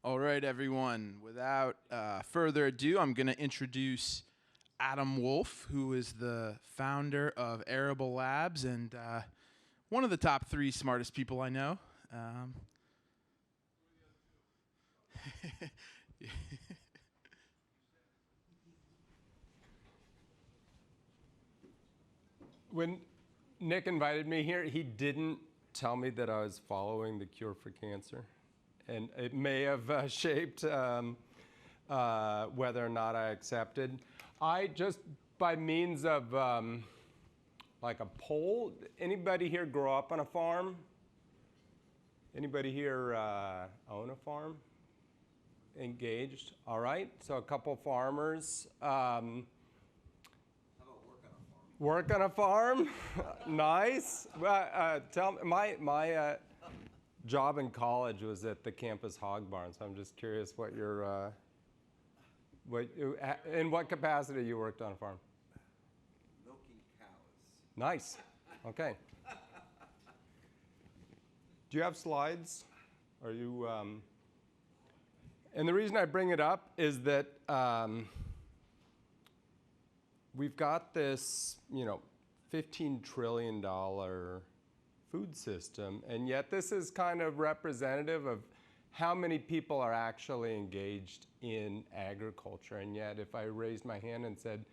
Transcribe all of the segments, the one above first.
All right, everyone. Without further ado, I'm going to introduce Adam Wolf, who is the founder of Arable Labs and one of the top 3 smartest people I know. When Nick invited me here, he didn't tell me that I was following the cure for cancer. And it may have shaped whether or not I accepted. I just, by means of like a poll, anybody here grow up on a farm? Anybody here own a farm? Engaged? All right, so a couple farmers. Work on a farm? Nice. Tell me, my job in college was at the campus hog barn, so I'm just curious what your, in what capacity you worked on a farm? Milking cows. Nice. Okay. Do you have slides? Are you? And the reason I bring it up is that we've got this, $15 trillion food system, and yet this is kind of representative of how many people are actually engaged in agriculture. And yet, if I raised my hand and said,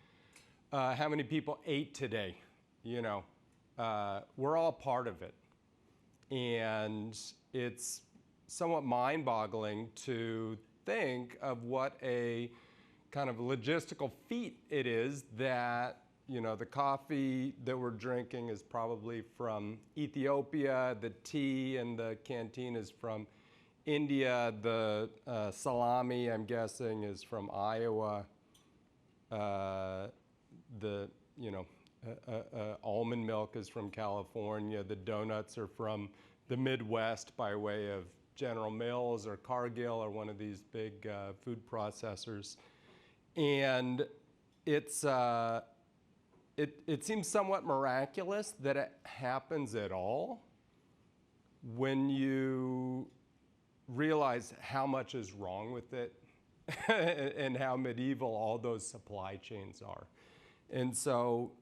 how many people ate today? We're all part of it. And it's somewhat mind-boggling to think of what a kind of logistical feat it is that the coffee that we're drinking is probably from Ethiopia, the tea in the canteen is from India, the salami, I'm guessing, is from Iowa, almond milk is from California, the donuts are from the Midwest by way of General Mills or Cargill or one of these big food processors. And it's, it seems somewhat miraculous that it happens at all when you realize how much is wrong with it and how medieval all those supply chains are. And so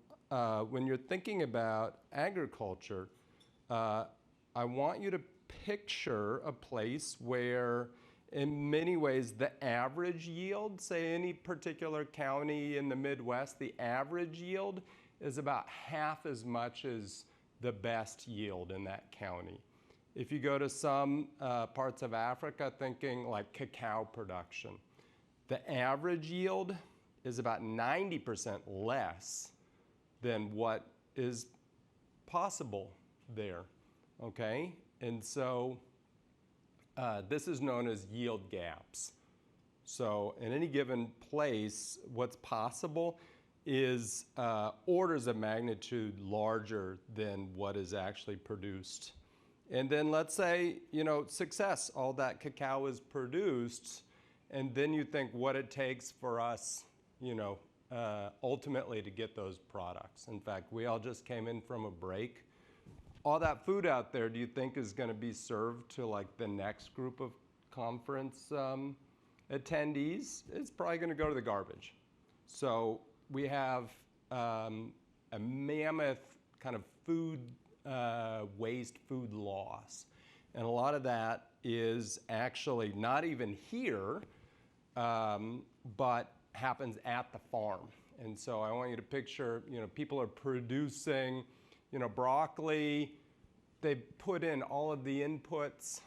when you're thinking about agriculture, I want you to picture a place where in many ways the average yield, say any particular county in the Midwest, the average yield is about half as much as the best yield in that county. If you go to some parts of Africa, thinking like cacao production, the average yield is about 90% less than what is possible there, okay? And so this is known as yield gaps. So in any given place, what's possible is orders of magnitude larger than what is actually produced. And then let's say, success, all that cacao is produced, and then you think what it takes for us, ultimately to get those products. In fact, we all just came in from a break. All that food out there, do you think is going to be served to like the next group of conference attendees? It's probably going to go to the garbage. So we have a mammoth kind of food waste, food loss. And a lot of that is actually not even here, but happens at the farm. And so I want you to picture, people are producing broccoli, they've put in all of the inputs,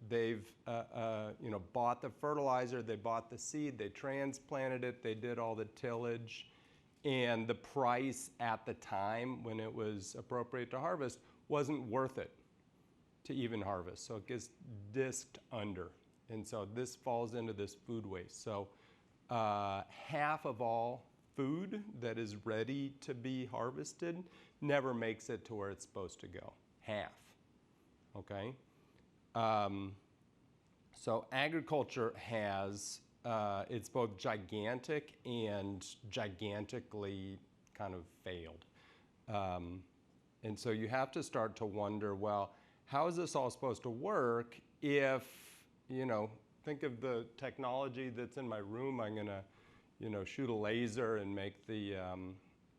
they've bought the fertilizer, they bought the seed, they transplanted it, they did all the tillage, and the price at the time when it was appropriate to harvest wasn't worth it to even harvest, so it gets disked under. And so this falls into this food waste. So half of all food that is ready to be harvested never makes it to where it's supposed to go. Half, okay? So agriculture has, it's both gigantic and gigantically kind of failed. And so you have to start to wonder, well, how is this all supposed to work if think of the technology that's in my room. I'm gonna, shoot a laser and make the,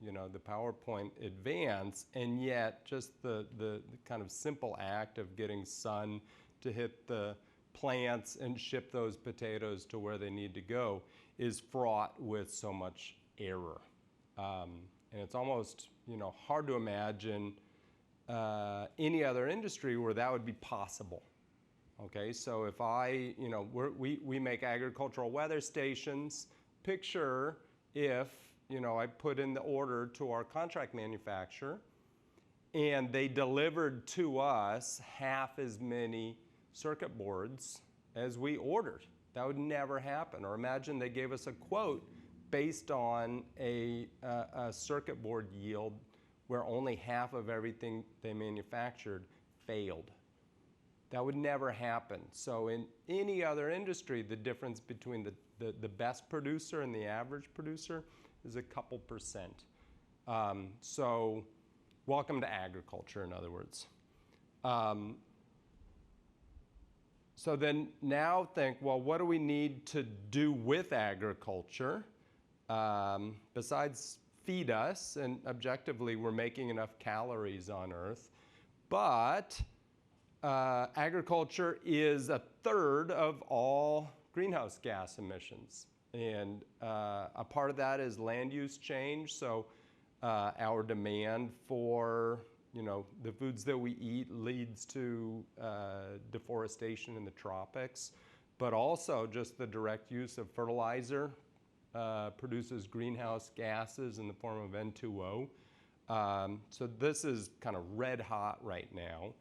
the PowerPoint advance, and yet just the kind of simple act of getting sun to hit the plants and ship those potatoes to where they need to go is fraught with so much error. And it's almost, hard to imagine any other industry where that would be possible. Okay, so if we make agricultural weather stations. Picture if, I put in the order to our contract manufacturer and they delivered to us half as many circuit boards as we ordered. That would never happen. Or imagine they gave us a quote based on a circuit board yield where only half of everything they manufactured failed. That would never happen. So in any other industry, the difference between the best producer and the average producer is a couple percent. So welcome to agriculture, in other words. So then now think, well, what do we need to do with agriculture besides feed us? And objectively, we're making enough calories on Earth. But agriculture is a third of all greenhouse gas emissions. And a part of that is land use change. So our demand for the foods that we eat leads to deforestation in the tropics. But also just the direct use of fertilizer produces greenhouse gases in the form of N2O. So this is kind of red hot right now.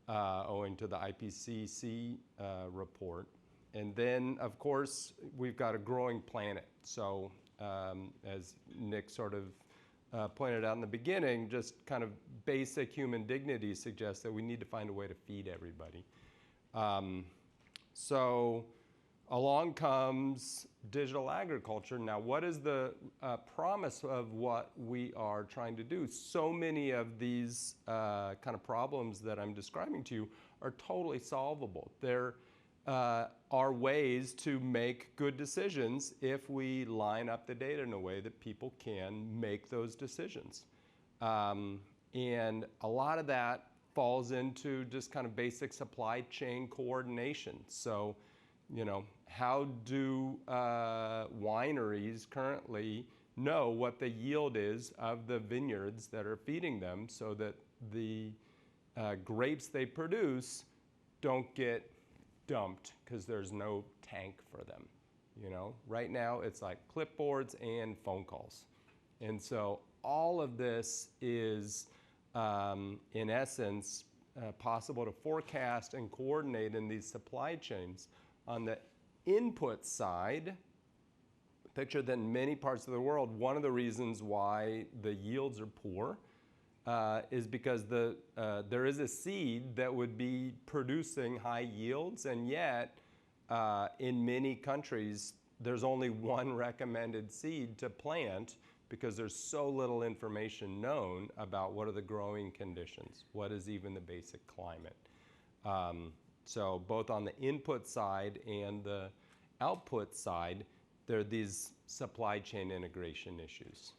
Owing to the IPCC report. And then, of course, we've got a growing planet. So as Nick sort of pointed out in the beginning, just kind of basic human dignity suggests that we need to find a way to feed everybody. So along comes digital agriculture. Now, what is the promise of what we are trying to do? So many of these kind of problems that I'm describing to you are totally solvable. There are ways to make good decisions if we line up the data in a way that people can make those decisions. And a lot of that falls into just kind of basic supply chain coordination. So, how do wineries currently know what the yield is of the vineyards that are feeding them so that the grapes they produce don't get dumped because there's no tank for them? Right now it's like clipboards and phone calls. And so all of this is, in essence, possible to forecast and coordinate in these supply chains. On the input side, picture that in many parts of the world, one of the reasons why the yields are poor is because there is a seed that would be producing high yields, and yet in many countries, there's only one recommended seed to plant because there's so little information known about what are the growing conditions, what is even the basic climate. So both on the input side and the output side, there are these supply chain integration issues.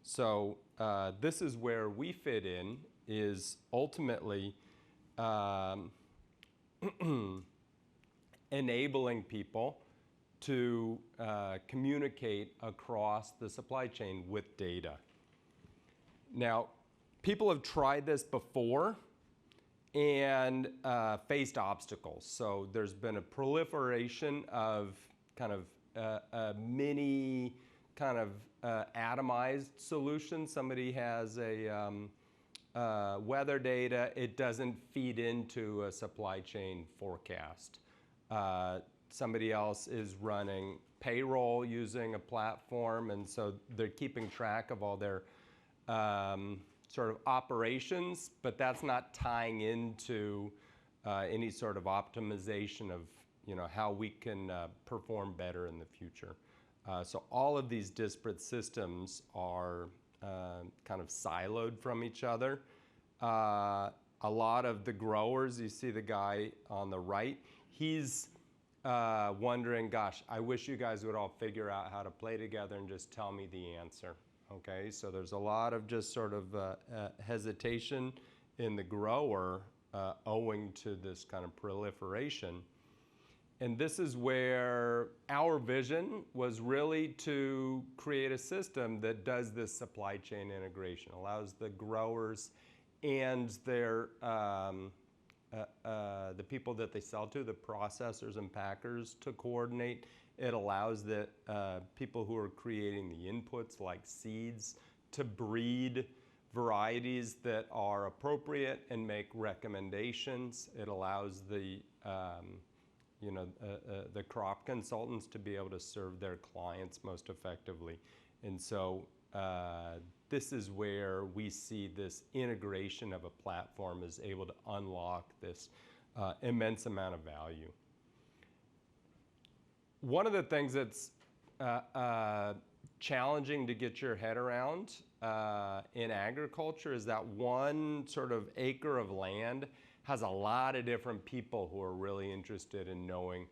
So this is where we fit in, is ultimately enabling people to communicate across the supply chain with data. Now, people have tried this before and faced obstacles. So there's been a proliferation of kind of mini kind of atomized solutions. Somebody has a weather data, it doesn't feed into a supply chain forecast. Somebody else is running payroll using a platform, and so they're keeping track of all their sort of operations, but that's not tying into any sort of optimization of how we can perform better in the future. So all of these disparate systems are kind of siloed from each other. A lot of the growers, you see the guy on the right, he's wondering, gosh, I wish you guys would all figure out how to play together and just tell me the answer. Okay, so there's a lot of just sort of hesitation in the grower owing to this kind of proliferation. And this is where our vision was really to create a system that does this supply chain integration, allows the growers and their the people that they sell to, the processors and packers, to coordinate. It allows the people who are creating the inputs like seeds to breed varieties that are appropriate and make recommendations. It allows the the crop consultants to be able to serve their clients most effectively. And so this is where we see this integration of a platform is able to unlock this immense amount of value. One of the things that's challenging to get your head around in agriculture is that one sort of acre of land has a lot of different people who are really interested in knowing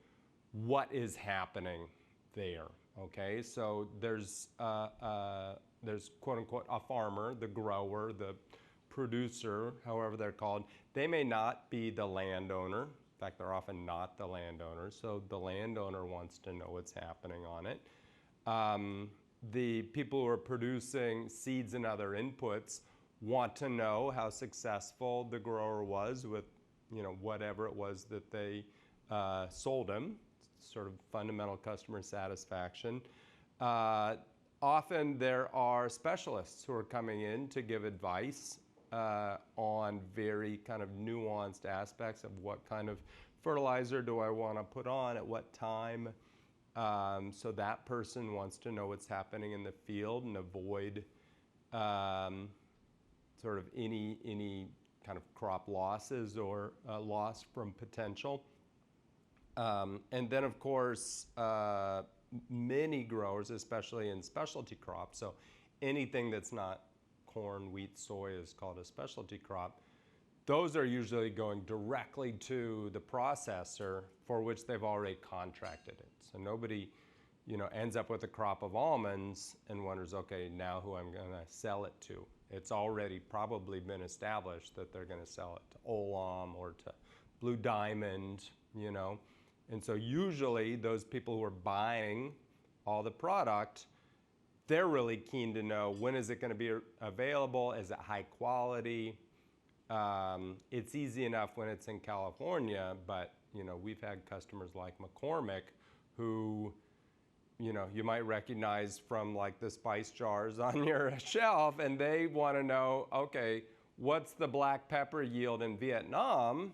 what is happening there. Okay, so there's quote unquote a farmer, the grower, the producer, however they're called. They may not be the landowner. In fact, they're often not the landowner. So the landowner wants to know what's happening on it. The people who are producing seeds and other inputs want to know how successful the grower was with, whatever it was that they sold him. Sort of fundamental customer satisfaction. Often there are specialists who are coming in to give advice on very kind of nuanced aspects of what kind of fertilizer do I want to put on at what time. So that person wants to know what's happening in the field and avoid sort of any kind of crop losses or loss from potential. And then, of course, many growers, especially in specialty crops, so anything that's not corn, wheat, soy is called a specialty crop. Those are usually going directly to the processor for which they've already contracted it. So nobody, ends up with a crop of almonds and wonders, okay, now who I'm going to sell it to. It's already probably been established that they're going to sell it to Olam or to Blue Diamond, And so usually those people who are buying all the product, they're really keen to know when is it going to be available, is it high quality. It's easy enough when it's in California, but we've had customers like McCormick who you might recognize from like the spice jars on your shelf, and they want to know, okay, what's the black pepper yield in Vietnam?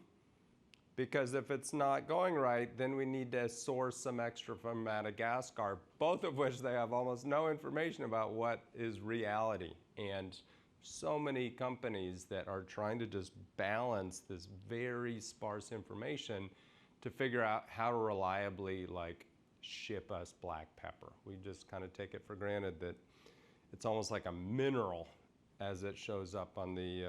Because if it's not going right, then we need to source some extra from Madagascar, both of which they have almost no information about what is reality. And so many companies that are trying to just balance this very sparse information to figure out how to reliably ship us black pepper. We just kind of take it for granted that it's almost like a mineral as it shows up on the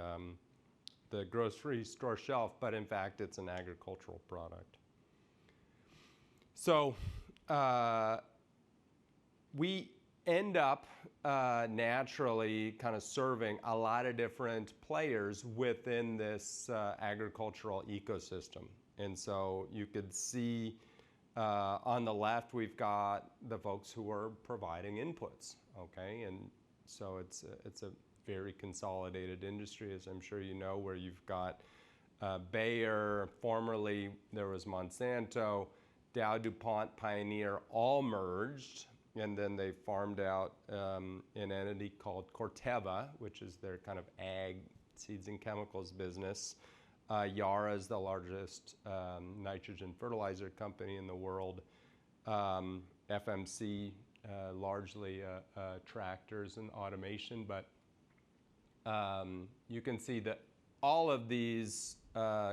grocery store shelf, but in fact it's an agricultural product. So we end up naturally kind of serving a lot of different players within this agricultural ecosystem. And so you could see on the left we've got the folks who are providing inputs, okay? And so it's a very consolidated industry, as I'm sure you know, where you've got Bayer, formerly there was Monsanto, Dow, DuPont, Pioneer, all merged, and then they farmed out an entity called Corteva, which is their kind of ag seeds and chemicals business. Yara is the largest nitrogen fertilizer company in the world. FMC, largely tractors and automation, but you can see that all of these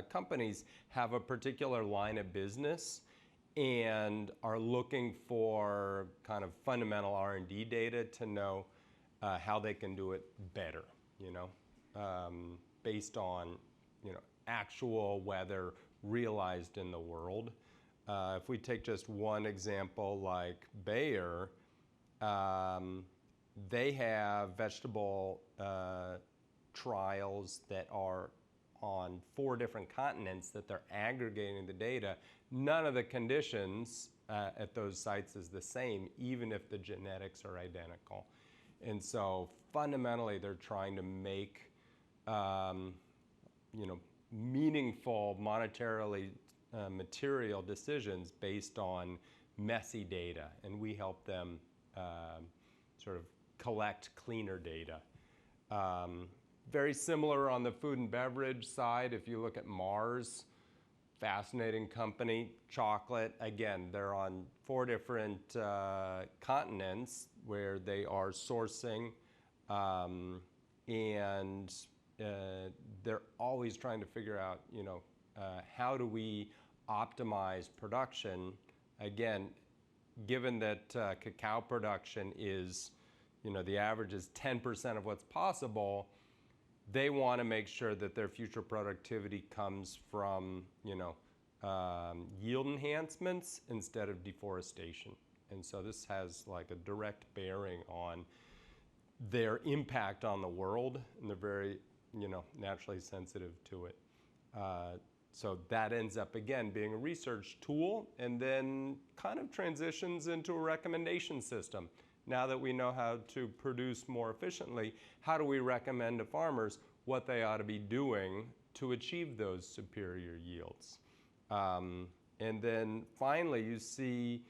companies have a particular line of business and are looking for kind of fundamental R&D data to know how they can do it better, based on, actual weather realized in the world. If we take just one example like Bayer, they have vegetable trials that are on 4 different continents that they're aggregating the data. None of the conditions at those sites is the same, even if the genetics are identical. And so fundamentally, they're trying to make meaningful, monetarily material decisions based on messy data, and we help them sort of collect cleaner data. Very similar on the food and beverage side. If you look at Mars, fascinating company, chocolate. Again, they're on 4 different continents where they are sourcing, and they're always trying to figure out, how do we optimize production? Again, given that cacao production is, the average is 10% of what's possible, they want to make sure that their future productivity comes from, yield enhancements instead of deforestation. And so this has like a direct bearing on their impact on the world, and they're very, naturally sensitive to it. So that ends up, again, being a research tool, and then kind of transitions into a recommendation system. Now that we know how to produce more efficiently, how do we recommend to farmers what they ought to be doing to achieve those superior yields? And then finally, you see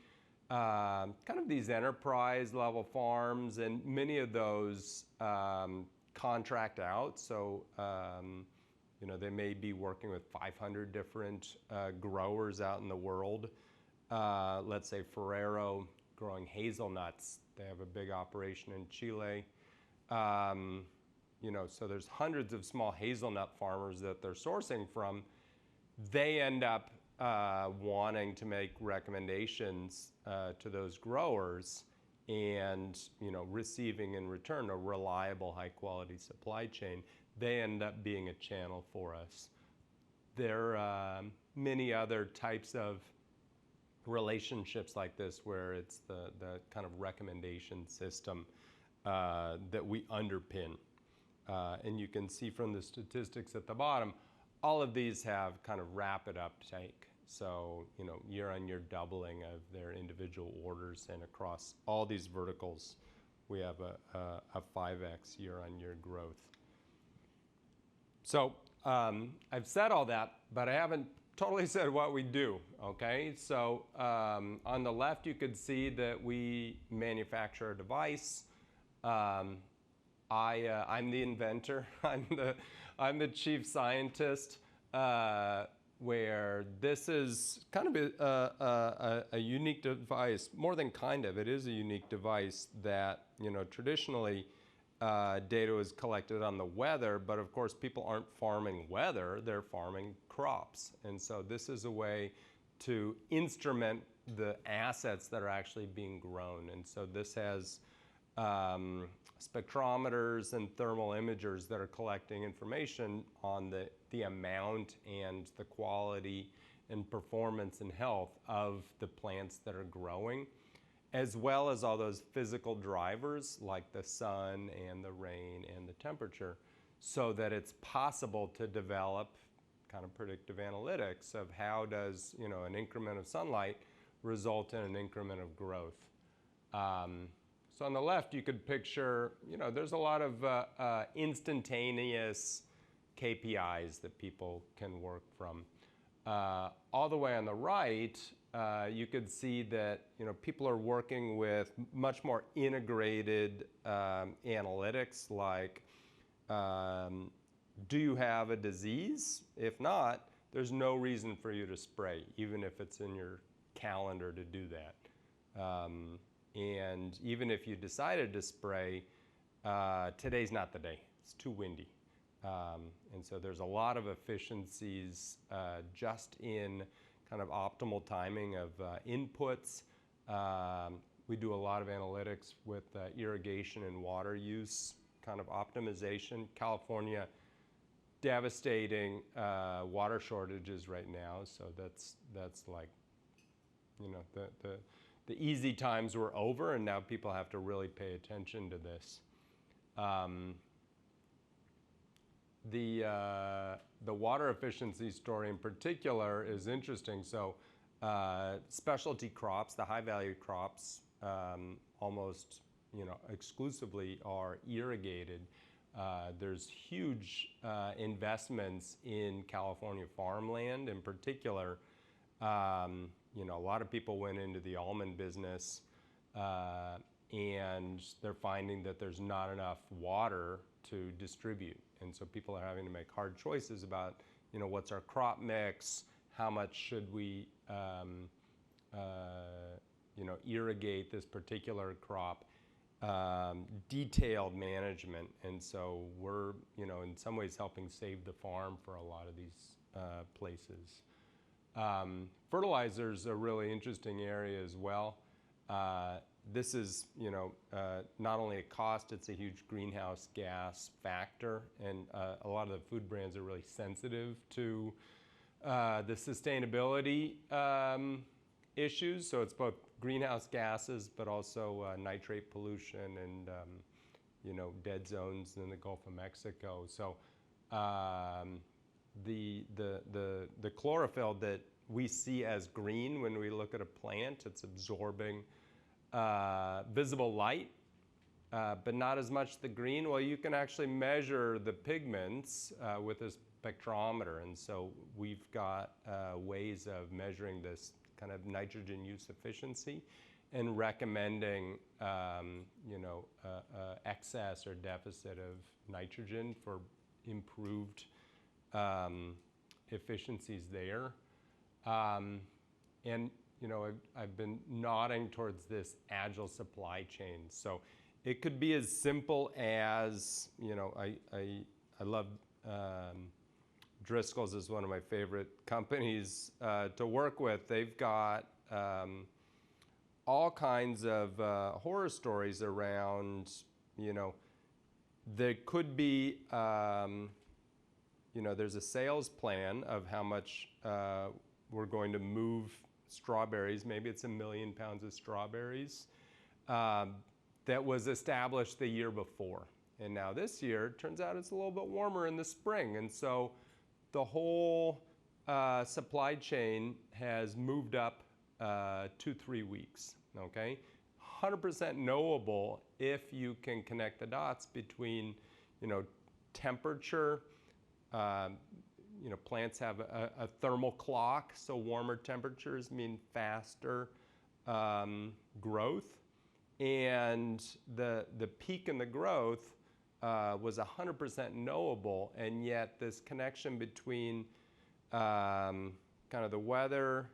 kind of these enterprise level farms, and many of those contract out. So, they may be working with 500 different growers out in the world. Let's say Ferrero growing hazelnuts. They have a big operation in Chile. So there's hundreds of small hazelnut farmers that they're sourcing from. They end up wanting to make recommendations to those growers, and receiving in return a reliable, high-quality supply chain. They end up being a channel for us. There are many other types of relationships like this where it's the kind of recommendation system that we underpin. And you can see from the statistics at the bottom, all of these have kind of rapid uptake. So, year-on-year doubling of their individual orders, and across all these verticals, we have a 5x year-on-year growth. So I've said all that, but I haven't totally said what we do, okay? So on the left, you could see that we manufacture a device. I'm the inventor. I'm the chief scientist, where this is kind of a unique device. More than kind of, it is a unique device that, traditionally data is collected on the weather, but of course people aren't farming weather, they're farming crops. And so this is a way to instrument the assets that are actually being grown. And so this has spectrometers and thermal imagers that are collecting information on the amount and the quality and performance and health of the plants that are growing, as well as all those physical drivers like the sun and the rain and the temperature, so that it's possible to develop kind of predictive analytics of how does, an increment of sunlight result in an increment of growth. So on the left, you could picture, there's a lot of instantaneous KPIs that people can work from. All the way on the right, you could see that, people are working with much more integrated analytics, like, do you have a disease? If not, there's no reason for you to spray, even if it's in your calendar to do that. And even if you decided to spray, today's not the day. It's too windy. And so there's a lot of efficiencies just in kind of optimal timing of inputs. We do a lot of analytics with irrigation and water use kind of optimization. California, devastating water shortages right now. So that's like the easy times were over, and now people have to really pay attention to this. The water efficiency story in particular is interesting. So specialty crops, the high value crops, almost exclusively are irrigated. There's huge investments in California farmland in particular. A lot of people went into the almond business and they're finding that there's not enough water to distribute. And so people are having to make hard choices about, what's our crop mix, how much should we, irrigate this particular crop, detailed management. And so we're, in some ways helping save the farm for a lot of these places. Fertilizers are a really interesting area as well. This is, not only a cost, it's a huge greenhouse gas factor, and a lot of the food brands are really sensitive to the sustainability issues. So it's both greenhouse gases, but also nitrate pollution and, dead zones in the Gulf of Mexico. So the chlorophyll that we see as green when we look at a plant, it's absorbing visible light, but not as much the green. Well, you can actually measure the pigments with a spectrometer, and so we've got ways of measuring this kind of nitrogen use efficiency and recommending excess or deficit of nitrogen for improved efficiencies there. And I've been nodding towards this agile supply chain. So it could be as simple as, I love Driscoll's is one of my favorite companies to work with. They've got all kinds of horror stories around, there could be, there's a sales plan of how much we're going to move strawberries. Maybe it's 1 million pounds of strawberries that was established the year before. And now this year, it turns out it's a little bit warmer in the spring. And so the whole supply chain has moved up 2-3 weeks, okay? 100% knowable if you can connect the dots between, temperature. Plants have a thermal clock, so warmer temperatures mean faster growth. And the peak in the growth was 100% knowable, and yet this connection between kind of the weather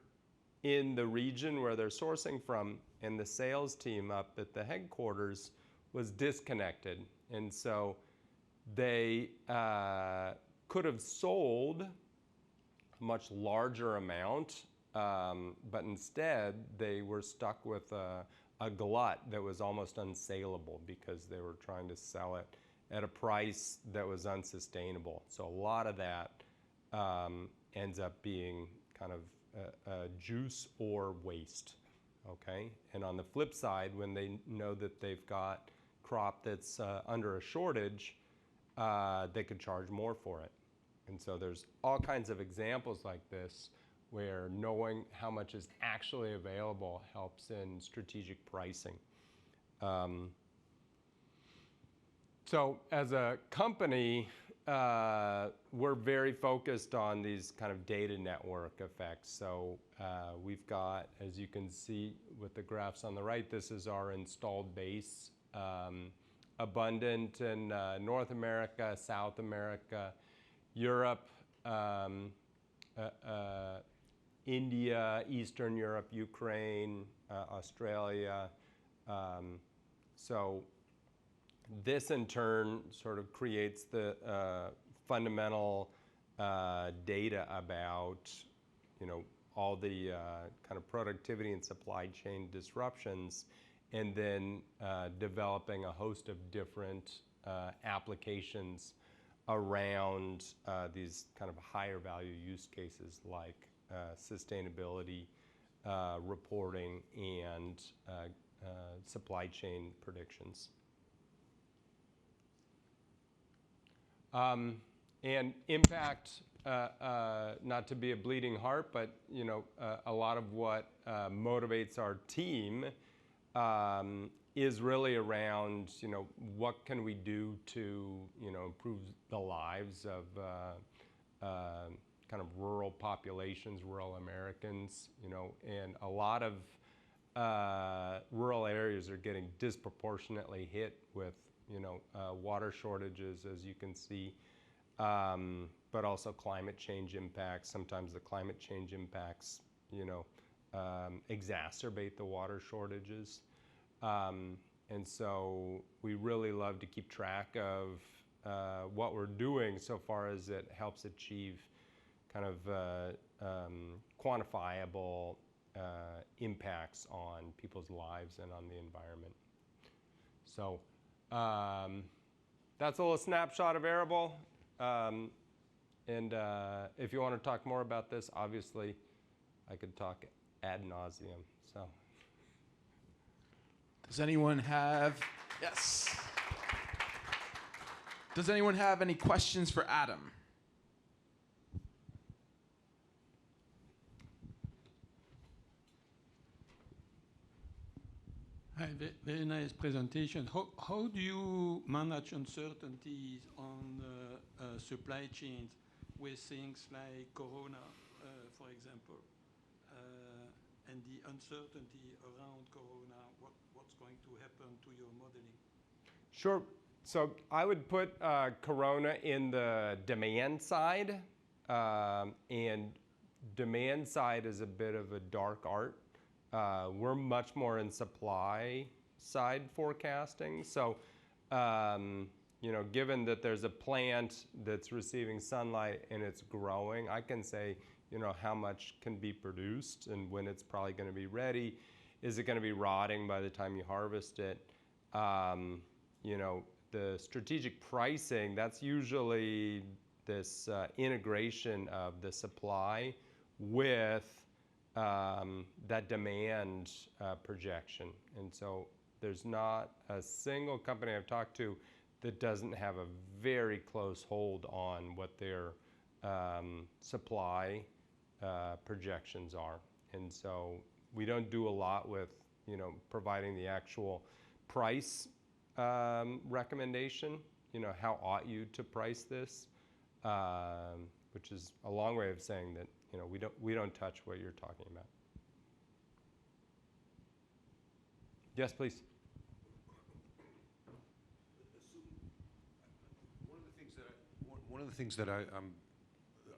in the region where they're sourcing from and the sales team up at the headquarters was disconnected. And so they could have sold a much larger amount, but instead they were stuck with a glut that was almost unsaleable because they were trying to sell it at a price that was unsustainable. So a lot of that ends up being kind of juice or waste, okay? And on the flip side, when they know that they've got crop that's under a shortage, they could charge more for it. And so there's all kinds of examples like this where knowing how much is actually available helps in strategic pricing. So as a company, we're very focused on these kind of data network effects. So we've got, as you can see with the graphs on the right, this is our installed base, abundant in North America, South America, Europe, India, Eastern Europe, Ukraine, Australia. So this in turn sort of creates the fundamental data about, all the kind of productivity and supply chain disruptions, and then developing a host of different applications around these kind of higher value use cases like sustainability, reporting and supply chain predictions. And impact, not to be a bleeding heart, but a lot of what motivates our team is really around what can we do to improve the lives of kind of rural populations, rural Americans, and a lot of rural areas are getting disproportionately hit with water shortages, as you can see, but also climate change impacts. Sometimes the climate change impacts, exacerbate the water shortages. And so we really love to keep track of what we're doing so far as it helps achieve kind of quantifiable impacts on people's lives and on the environment. So that's a little snapshot of Arable. And if you want to talk more about this, obviously I could talk ad nauseum. So. Does anyone have, yes. Does anyone have any questions for Adam? Hi, very nice presentation. How do you manage uncertainties on supply chains with things like Corona, for example, and the uncertainty around Corona, what's going to happen to your modeling? Sure. So I would put Corona in the demand side, and demand side is a bit of a dark art. We're much more in supply side forecasting. So, given that there's a plant that's receiving sunlight and it's growing, I can say, how much can be produced and when it's probably going to be ready. Is it going to be rotting by the time you harvest it? The strategic pricing, that's usually this integration of the supply with that demand projection. And so there's not a single company I've talked to that doesn't have a very close hold on what their supply projections are. And so we don't do a lot with providing the actual price recommendation, how ought you to price this, which is a long way of saying that we don't touch what you're talking about. Yes, please. One of the things that I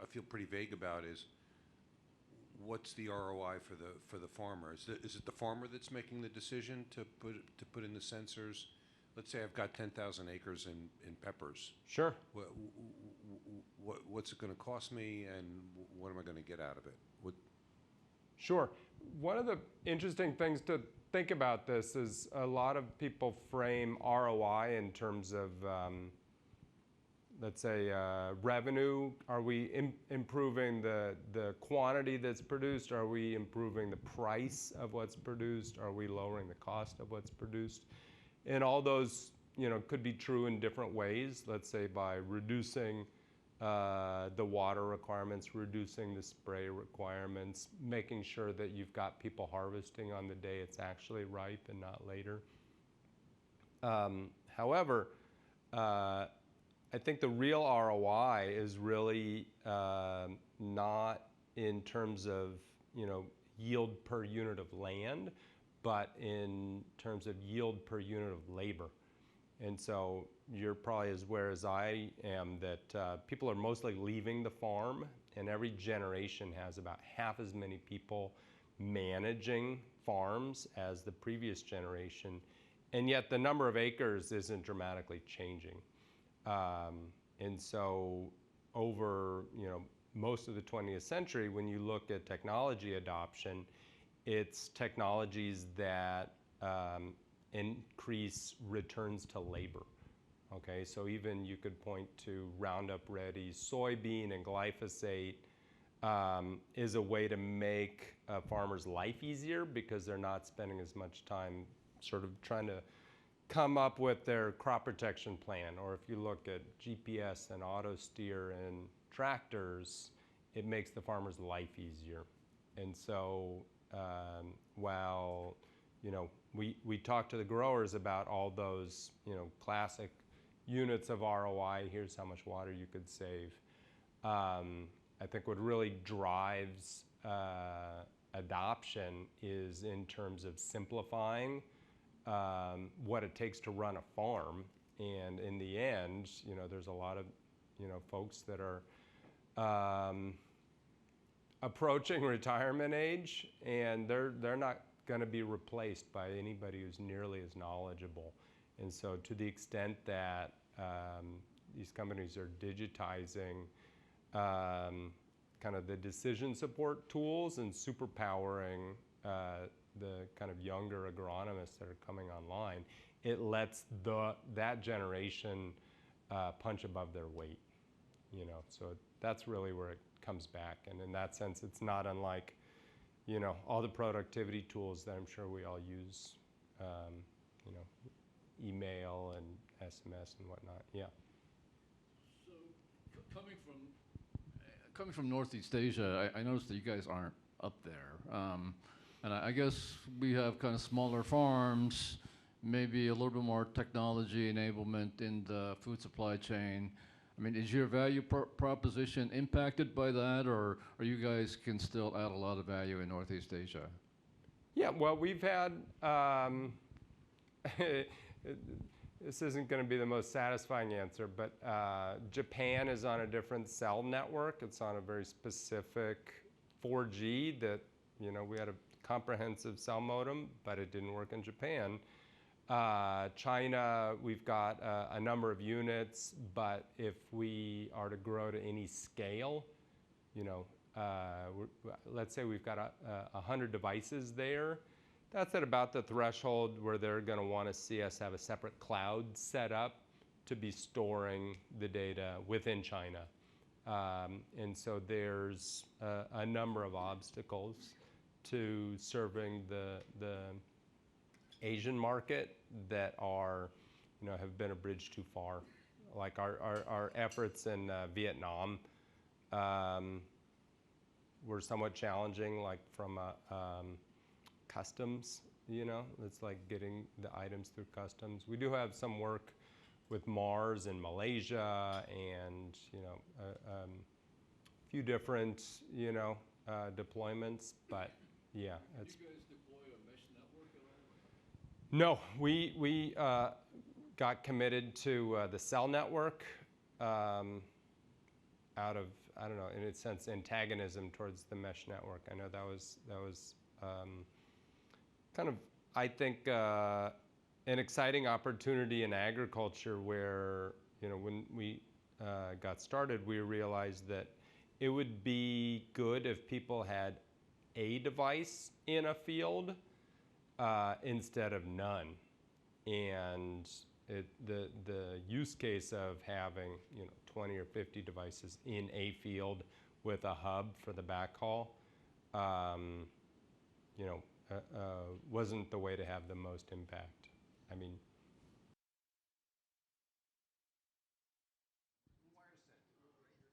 feel pretty vague about is what's the ROI for the farmer? Is it the farmer that's making the decision to put in the sensors? Let's say I've got 10,000 acres in peppers. Sure. What's it going to cost me, and what am I going to get out of it? Sure. One of the interesting things to think about this is a lot of people frame ROI in terms of, let's say, revenue. Are we improving the quantity that's produced? Are we improving the price of what's produced? Are we lowering the cost of what's produced? And all those, could be true in different ways. Let's say by reducing the water requirements, reducing the spray requirements, making sure that you've got people harvesting on the day it's actually ripe and not later. However, I think the real ROI is really not in terms of yield per unit of land, but in terms of yield per unit of labor. And so you're probably as aware as I am that people are mostly leaving the farm, and every generation has about half as many people managing farms as the previous generation, and yet the number of acres isn't dramatically changing. And so over most of the 20th century, when you look at technology adoption, it's technologies that increase returns to labor. Okay, so even you could point to Roundup Ready soybean and glyphosate is a way to make a farmer's life easier because they're not spending as much time sort of trying to come up with their crop protection plan. Or if you look at GPS and auto steer and tractors, it makes the farmer's life easier. And so while we talk to the growers about all those classic units of ROI, here's how much water you could save. I think what really drives adoption is in terms of simplifying what it takes to run a farm. And in the end, there's a lot of folks that are approaching retirement age, and they're not going to be replaced by anybody who's nearly as knowledgeable. And so to the extent that these companies are digitizing kind of the decision support tools and superpowering the kind of younger agronomists that are coming online, it lets that generation punch above their weight. So that's really where it comes back. And in that sense, it's not unlike all the productivity tools that I'm sure we all use, email and SMS and whatnot. Yeah. So coming from Northeast Asia, I noticed that you guys aren't up there. And I guess we have kind of smaller farms, maybe a little bit more technology enablement in the food supply chain. I mean, is your value proposition impacted by that, or you guys can still add a lot of value in Northeast Asia? Yeah, well, we've had, this isn't going to be the most satisfying answer, but Japan is on a different cell network. It's on a very specific 4G that, we had a comprehensive cell modem, but it didn't work in Japan. China, we've got a number of units, but if we are to grow to any scale, let's say we've got 100 devices there, that's at about the threshold where they're going to want to see us have a separate cloud set up to be storing the data within China. And so there's a number of obstacles to serving the Asian market that are, have been a bridge too far. Like our efforts in Vietnam were somewhat challenging, like from customs, it's like getting the items through customs. We do have some work with Mars in Malaysia and, a few different, deployments, but yeah. Did you guys deploy a mesh network at all? No, we got committed to the cell network out of, I don't know, in a sense, antagonism towards the mesh network. I know that was kind of, I think, an exciting opportunity in agriculture where, when we got started, we realized that it would be good if people had a device in a field instead of none. And the use case of having 20 or 50 devices in a field with a hub for the backhaul, wasn't the way to have the most impact. I mean,